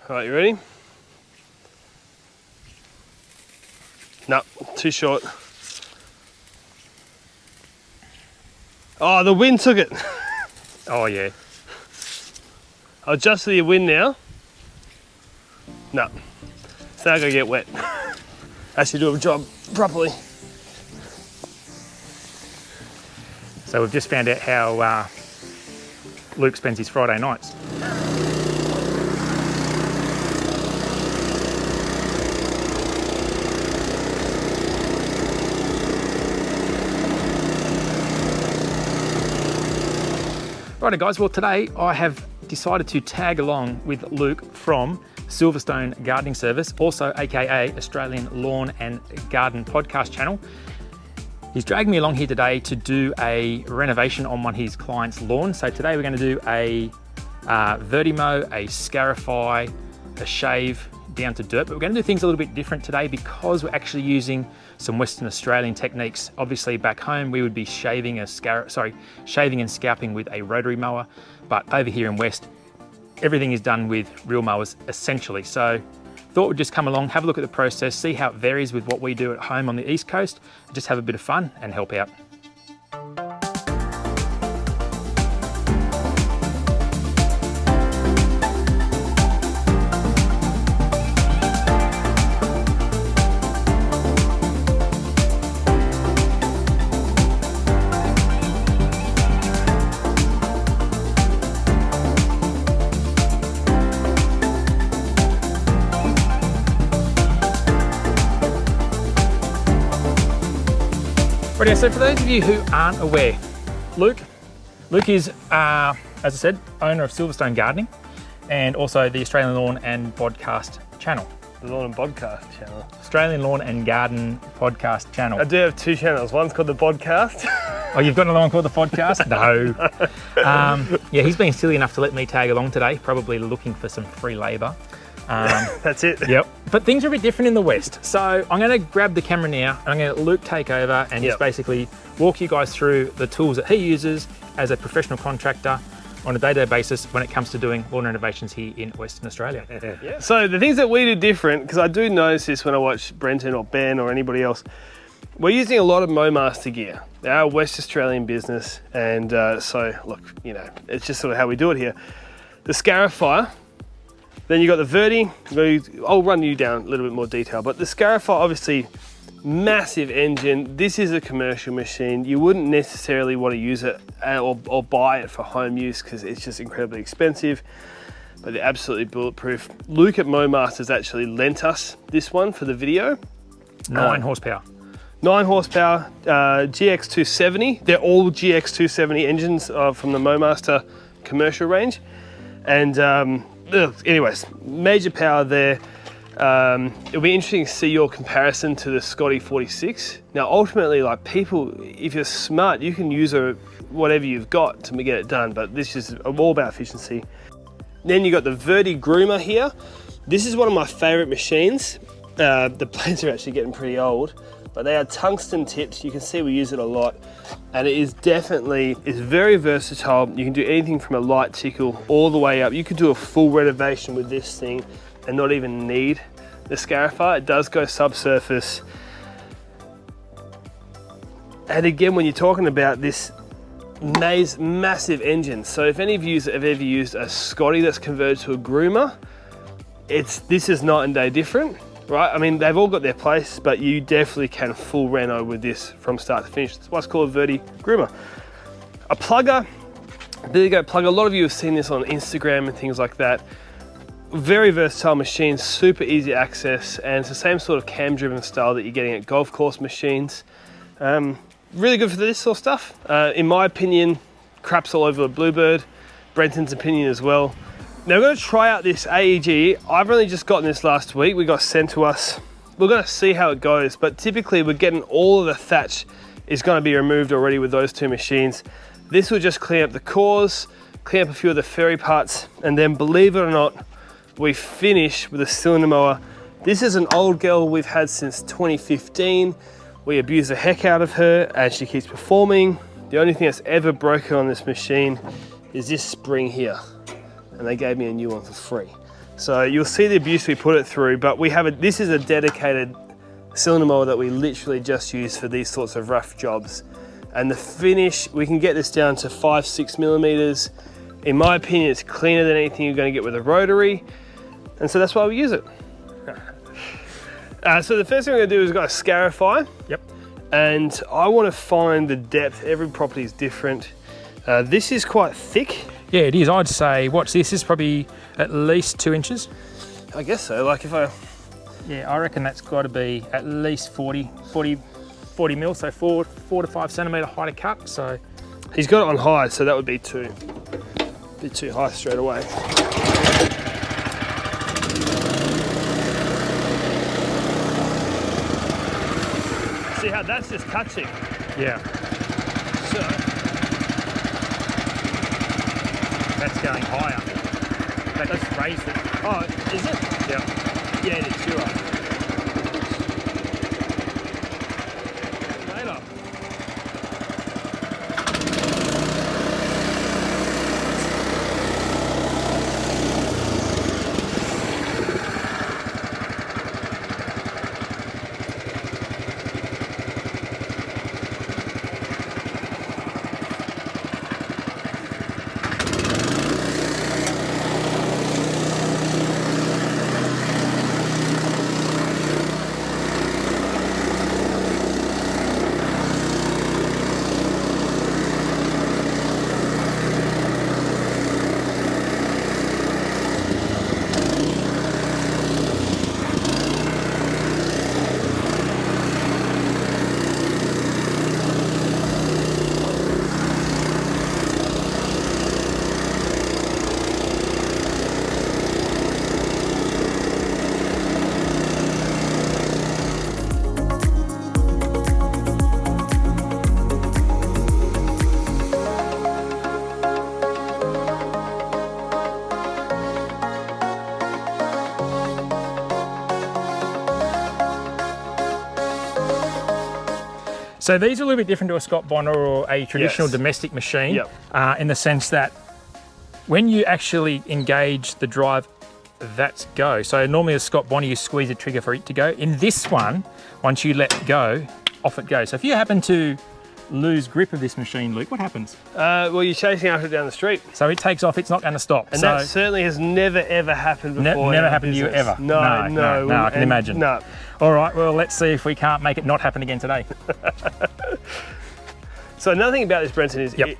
All right, you ready? No, too short. Oh, the wind took it. Oh yeah. I'll adjust the wind now. No, it's not gonna get wet. Actually do a job properly. So we've just found out how Luke spends his Friday nights. Righto guys, well today I have decided to tag along with Luke from Silverstone Gardening Service, also aka Australian Lawn and Garden podcast channel. He's dragged me along here today to do a renovation on one of his clients' lawn. So today we're going to do a Vertimo, a Scarify, a shave down to dirt, but we're going to do things a little bit different today because we're actually using some Western Australian techniques. Obviously back home we would be shaving and scalping with a rotary mower, but over here in West everything is done with real mowers essentially. So thought we'd just come along, have a look at the process, see how it varies with what we do at home on the East Coast, just have a bit of fun and help out. Right, so for those of you who aren't aware, Luke is, as I said, owner of Silverstone Gardening and also the Australian Lawn and Podcast channel. The Lawn and Podcast channel. Australian Lawn and Garden Podcast channel. I do have two channels. One's called the Podcast. Oh, you've got another one called the Podcast? No. Yeah, he's been silly enough to let me tag along today, probably looking for some free labour. That's it. Yep. But things are a bit different in the West. So I'm going to grab the camera now and I'm going to let Luke take over and just basically walk you guys through the tools that he uses as a professional contractor on a day-to-day basis when it comes to doing lawn renovations here in Western Australia. Yeah. So the things that we do different, because I do notice this when I watch Brenton or Ben or anybody else, we're using a lot of Mowmaster gear. They're our West Australian business, and so look, you know, it's just sort of how we do it here. The Scarify. Then you got the Verti. I'll run you down a little bit more detail, but the Scarify, obviously, massive engine. This is a commercial machine. You wouldn't necessarily want to use it or buy it for home use because it's just incredibly expensive, but they're absolutely bulletproof. Luke at Mowmaster's actually lent us this one for the video. 9 horsepower. 9 horsepower, GX270. They're all GX270 engines from the Mowmaster commercial range. And anyways, major power there. It'll be interesting to see your comparison to the Scotty 46. Now, ultimately, like people, if you're smart, you can use whatever you've got to get it done, but this is all about efficiency. Then you got the Verti Groomer here. This is one of my favorite machines. The blades are actually getting pretty old, but they are tungsten tipped. You can see we use it a lot, and it is it's very versatile. You can do anything from a light tickle all the way up. You could do a full renovation with this thing and not even need the Scarify. It does go subsurface. And again, when you're talking about this massive engine, so if any of you have ever used a Scotty that's converted to a groomer, this is night and day different. Right, I mean, they've all got their place, but you definitely can full reno with this from start to finish. That's why it's called a Verti Groomer. A plugger, there you go, plugger. A lot of you have seen this on Instagram and things like that. Very versatile machine, super easy access, and it's the same sort of cam-driven style that you're getting at golf course machines. Really good for this sort of stuff. In my opinion, craps all over a Bluebird. Brenton's opinion as well. Now we're going to try out this AEG. I've only just gotten this last week. We got sent to us. We're going to see how it goes, but typically we're getting all of the thatch is going to be removed already with those two machines. This will just clean up the cores, clean up a few of the fairy parts, and then believe it or not, we finish with a cylinder mower. This is an old girl we've had since 2015. We abuse the heck out of her and she keeps performing. The only thing that's ever broken on this machine is this spring here. And they gave me a new one for free. So you'll see the abuse we put it through, but this is a dedicated cylinder mower that we literally just use for these sorts of rough jobs. And the finish, we can get this down to 5-6 millimeters. In my opinion, it's cleaner than anything you're going to get with a rotary. And so that's why we use it. So the first thing we're going to do is got a Scarify. Yep. And I want to find the depth. Every property is different. This is quite thick. Yeah, it is. I'd say, watch this, is probably at least 2 inches. I guess so. Like if I... Yeah, I reckon that's got to be at least 40 mil, so 4 to 5 centimetre height of cut. So he's got it on high, so that would be a bit too high straight away. See how that's just touching? yeah, So that's going higher. That's raised it. oh, is it? Yeah. Yeah, it is. You're right. Later. So these are a little bit different to a Scott Bonner or a traditional Yes. domestic machine, Yep. in the sense that when you actually engage the drive, that's go. So normally a Scott Bonner, you squeeze the trigger for it to go. In this one, once you let go, off it goes. So if you happen to lose grip of this machine, Luke, what happens? Well, you're chasing after it down the street. So it takes off, it's not going to stop. And so that certainly has never, ever happened before. never in our happened to you business. ever? No. I can imagine. No. All right, well, let's see if we can't make it not happen again today. So another thing about this, Brenton, is Yep.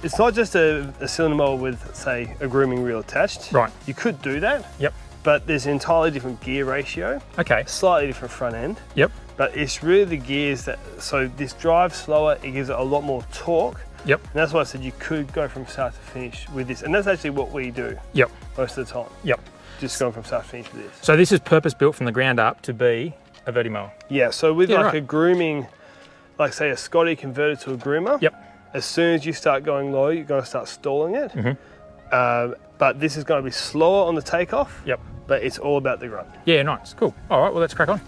it's not just a cylinder mower with, say, a grooming reel attached. Right. You could do that. Yep. But there's an entirely different gear ratio, Okay. slightly different front end. Yep. But it's really the gears that, so this drives slower, it gives it a lot more torque. Yep. And that's why I said you could go from start to finish with this. And that's actually what we do Yep. most of the time. Yep. Just going from start to finish with this. So this is purpose built from the ground up to be a vertimower. Yeah, so with Yeah, like right. a grooming, like say a Scotty converted to a groomer. Yep. As soon as you start going low, you're going to start stalling it. But this is going to be slower on the takeoff. Yep. But it's all about the grunt. Yeah, nice, cool. All right, well, let's crack on.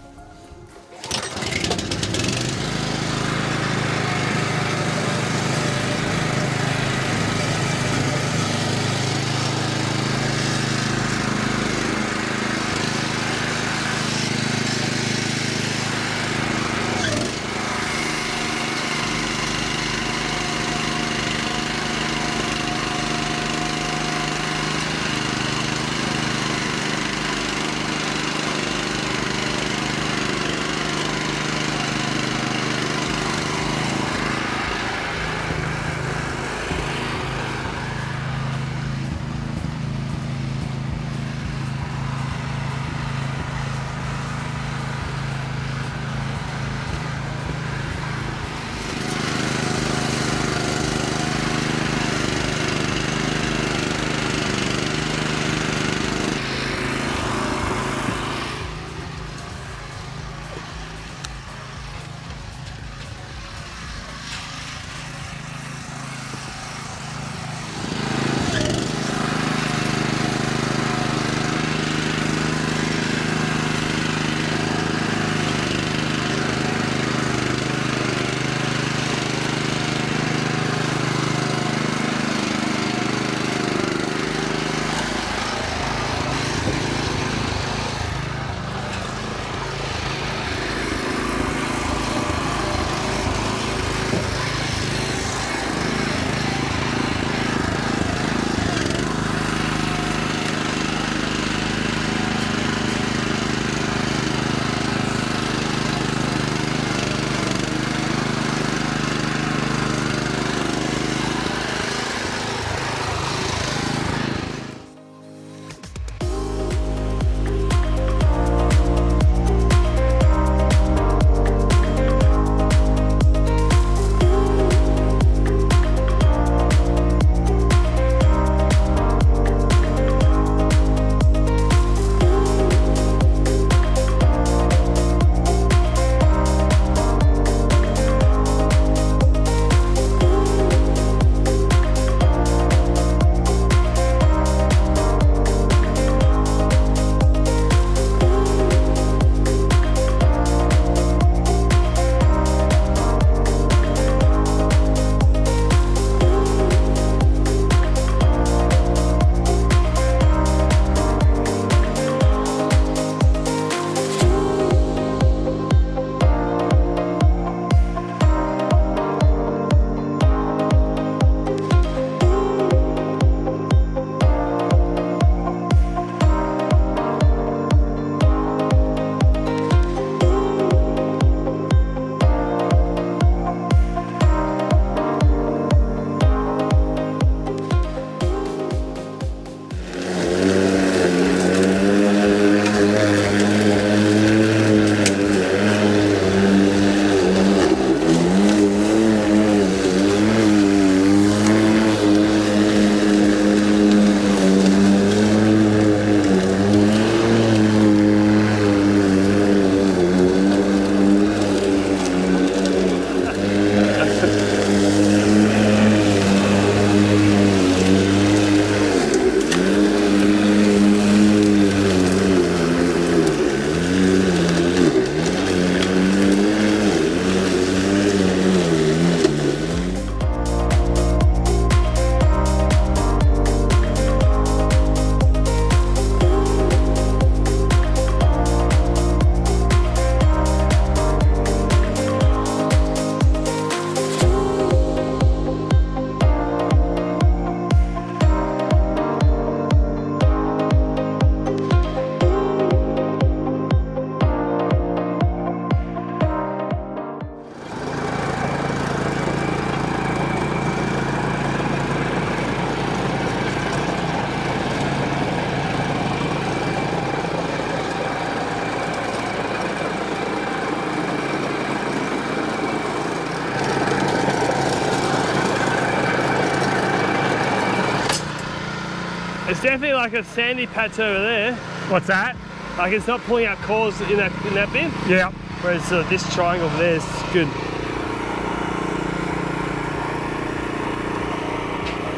definitely like a sandy patch over there. What's that? Like it's not pulling out cores in that bit. Yeah. Whereas this triangle over there is good.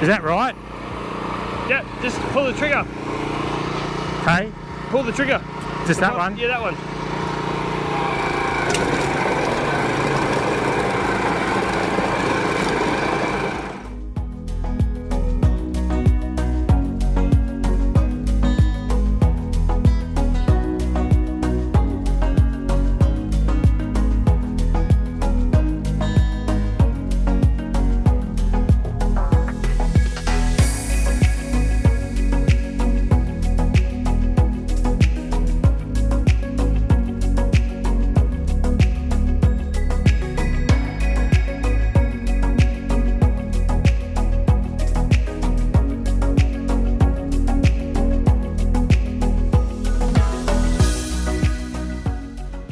Is that right? Yeah, just pull the trigger. Okay. Pull the trigger. Just that one? Yeah, that one.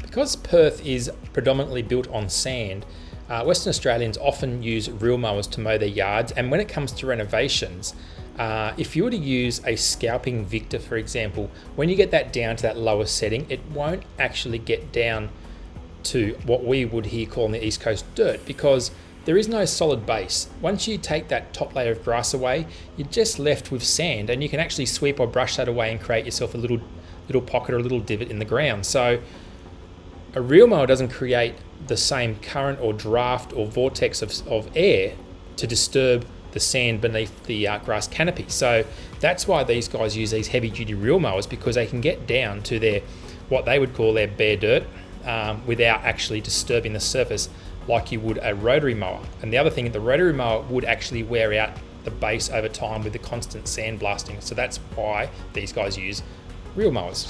Because Perth is predominantly built on sand, Western Australians often use reel mowers to mow their yards, and when it comes to renovations, if you were to use a scalping Victor, for example, when you get that down to that lower setting, it won't actually get down to what we would here call on the East Coast dirt, because there is no solid base. Once you take that top layer of grass away, you're just left with sand, and you can actually sweep or brush that away and create yourself a little pocket or a little divot in the ground. So a reel mower doesn't create the same current or draft or vortex of air to disturb the sand beneath the grass canopy. So that's why these guys use these heavy duty reel mowers, because they can get down to their, what they would call their bare dirt, without actually disturbing the surface like you would a rotary mower. And the other thing, the rotary mower would actually wear out the base over time with the constant sand blasting. So that's why these guys use reel mowers.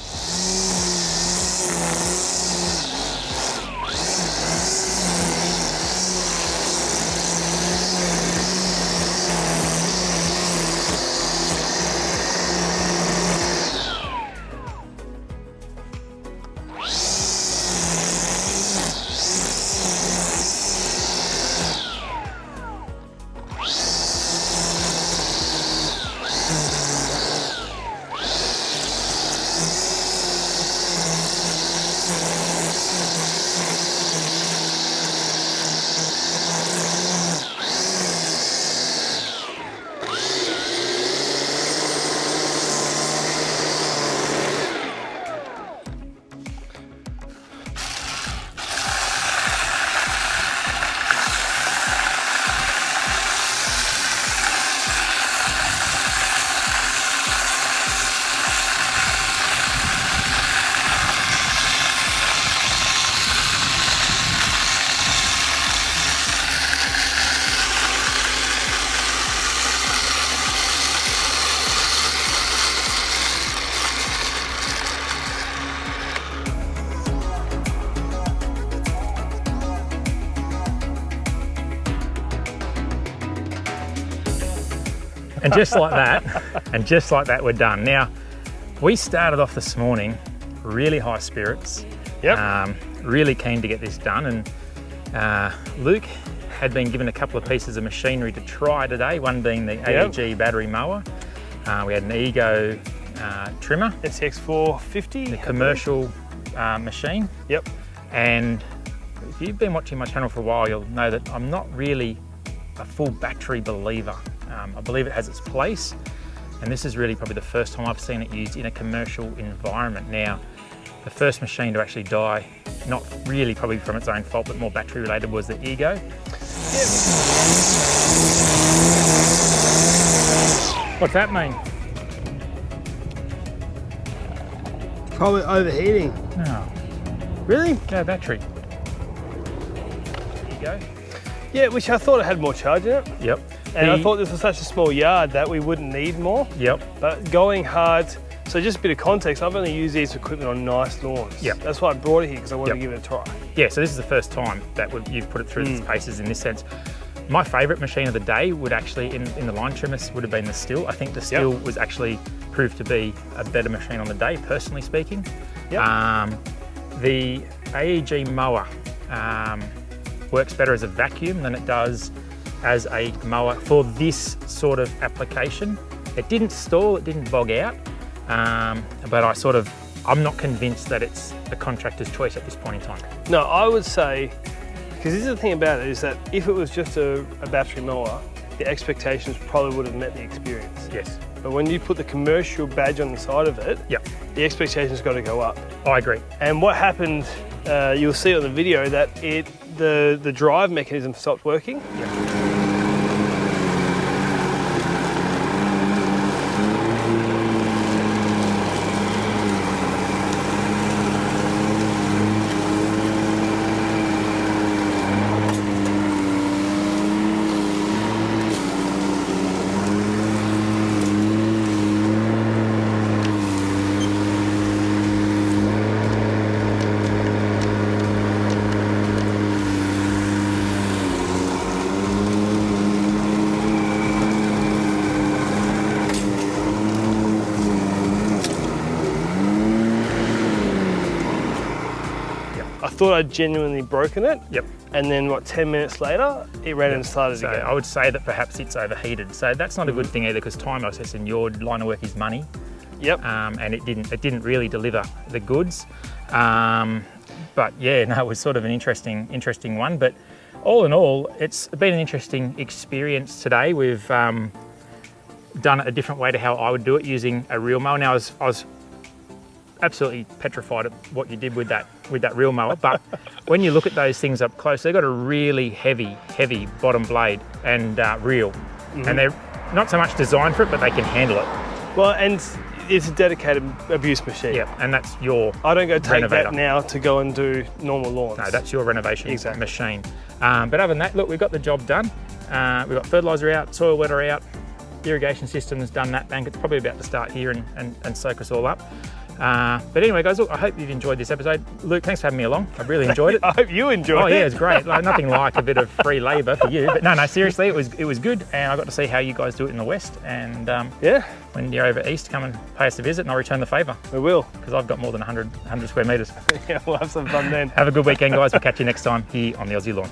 And just like that, we're done. Now, we started off this morning really high spirits, really keen to get this done, and Luke had been given a couple of pieces of machinery to try today, one being the AEG battery mower. We had an Ego trimmer. SX450. The commercial machine. Yep. And if you've been watching my channel for a while, you'll know that I'm not really a full battery believer. I believe it has its place, and this is really probably the first time I've seen it used in a commercial environment. Now, the first machine to actually die, not really probably from its own fault, but more battery related, was the Ego. Yep. What's that mean? Probably overheating. No. Really? Go battery. Ego. Yeah, which I thought it had more charge in it. Yep. And I thought this was such a small yard that we wouldn't need more. Yep. But going hard, so just a bit of context, I've only used these equipment on nice lawns. Yep. That's why I brought it here, because I wanted to give it a try. Yeah, so this is the first time that you've put it through its paces in this sense. My favourite machine of the day would actually, in the line trimmers, would have been the Stihl. I think the Stihl was actually proved to be a better machine on the day, personally speaking. Yep. The AEG mower works better as a vacuum than it does as a mower for this sort of application. It didn't stall, it didn't bog out, but I'm not convinced that it's a contractor's choice at this point in time. No, I would say, because this is the thing about it, is that if it was just a battery mower, the expectations probably would have met the experience. Yes. But when you put the commercial badge on the side of it, Yep. the expectations got to go up. I agree. And what happened, you'll see on the video that the drive mechanism stopped working. Yep. I thought I'd genuinely broken it. Yep. And then 10 minutes later, it ran and started So again. I would say that perhaps it's overheated. So that's not a good thing either, because time, I guess, in your line of work is money. Yep. And it didn't really deliver the goods. But yeah, no, it was sort of an interesting one. But all in all, it's been an interesting experience today. We've done it a different way to how I would do it, using a reel mower. Now, I was absolutely petrified at what you did with that reel mower, but when you look at those things up close, they've got a really heavy bottom blade and reel, and they're not so much designed for it, but they can handle it. Well, and it's a dedicated abuse machine. Yeah, and that's your I don't go take renovator. that now to go and do normal lawns. No, that's your renovation Exactly. machine. But other than that, look, we've got the job done. We've got fertiliser out, soil wetter out, irrigation system's done that bank. It's probably about to start here and soak us all up. But anyway, guys, look, I hope you've enjoyed this episode. Luke, thanks for having me along. I really enjoyed it. I hope you enjoyed it. Oh yeah, it's great. Like, nothing like a bit of free labour for you. But no, seriously, it was good, and I got to see how you guys do it in the West. And Yeah, when you're over east, come and pay us a visit, and I'll return the favour, we will. because I've got more than 100 square metres. Yeah, we'll have some fun then. Have a good weekend, guys. We'll catch you next time here on the Aussie Lawn.